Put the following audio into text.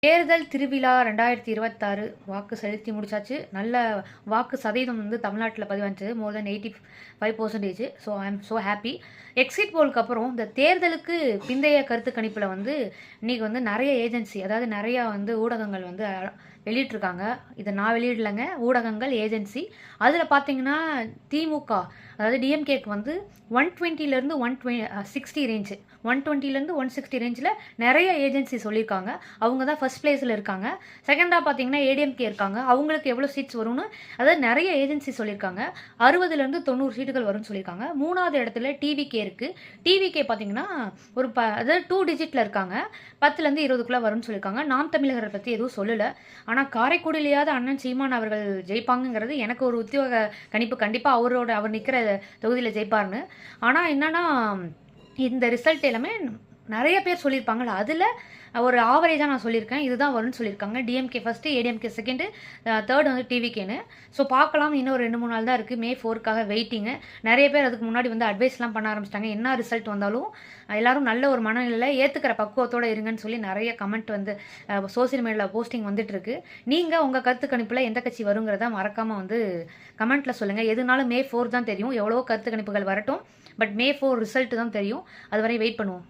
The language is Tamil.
தேர்தல் திருவிழா 2026 வாக்கு செலுத்தி முடிச்சாச்சு. நல்ல வாக்கு சதவீதம் வந்து தமிழ்நாட்டில் பதிவாச்சு. More than 85%. So I am so happy. Exit போலுக்கு அப்புறம் இந்த தேர்தலுக்கு பிந்தைய கருத்து கணிப்பில் வந்து இன்றைக்கி வந்து நிறைய ஏஜென்சி, அதாவது நிறையா வந்து ஊடகங்கள் வந்து வெளியிட்ருக்காங்க. இதை நான் வெளியிடலைங்க, ஊடகங்கள், ஏஜென்சி. அதில் பார்த்தீங்கன்னா திமுக, அதாவது டிஎம்கேக்கு வந்து 120லேருந்து 160 ரேஞ்சு, 120லேருந்து 160 ரேஞ்சில் நிறைய ஏஜென்சி சொல்லியிருக்காங்க. அவங்க தான் ஃபஸ்ட் பிளேஸில் இருக்காங்க. செகண்டாக பார்த்தீங்கன்னா ஏடிஎம்கே இருக்காங்க. அவங்களுக்கு எவ்வளோ சீட்ஸ் வரும்னு, அதாவது நிறைய ஏஜென்சி சொல்லியிருக்காங்க. 60லேருந்து 90 சீட்டுகள் வரும்னு சொல்லியிருக்காங்க. 3வது இடத்துல டிவிகே இருக்குது. டிவிகே பார்த்தீங்கன்னா அதாவது 2 டிஜிட்டில் இருக்காங்க. 10லேருந்து 20க்குள்ளே வரும்னு சொல்லியிருக்காங்க. நாம் தமிழகரை பற்றி எதுவும் சொல்லலை. ஆனால் காரைக்குடியிலேயாவது அண்ணன் சீமான் அவர்கள் ஜெயிப்பாங்கங்கிறது எனக்கு ஒரு உத்தியோக கணிப்பு. கண்டிப்பாக அவர் நிற்கிற தொகுதியில் ஜெயிப்பார்னு. ஆனால் என்னன்னா, இந்த ரிசல்ட் எல்லாமே நிறைய பேர் சொல்லியிருப்பாங்கள்ல, அதில் ஒரு ஆவரேஜாக நான் சொல்லியிருக்கேன். இதுதான் வரும்னு சொல்லியிருக்காங்க. DMK first, ADMK second, third வந்து டிவிகேன்னு. ஸோ பார்க்கலாம், இன்னும் ஒரு 2-3 நாள் தான் இருக்குது. May 4க்காக வெயிட்டிங்கு. நிறைய பேர் அதுக்கு முன்னாடி வந்து அட்வைஸ்லாம் பண்ண ஆரம்பிச்சிட்டாங்க. என்ன ரிசல்ட் வந்தாலும் எல்லோரும் நல்ல ஒரு மனநிலையில் ஏற்றுக்கிற பக்குவத்தோடு இருங்கன்னு சொல்லி நிறைய கமெண்ட் வந்து சோசியல் மீடியாவில் போஸ்டிங் வந்துட்டுருக்கு. நீங்கள் உங்கள் கருத்து கணிப்பில் எந்த கட்சி வருங்கிறத மறக்காமல் வந்து கமெண்ட்டில் சொல்லுங்கள். எதுனாலும் May 4 தான் தெரியும். எவ்வளோ கருத்து கணிப்புகள் வரட்டும், பட் May 4 ரிசல்ட் தான் தெரியும். அது வரை வெயிட் பண்ணுவோம்.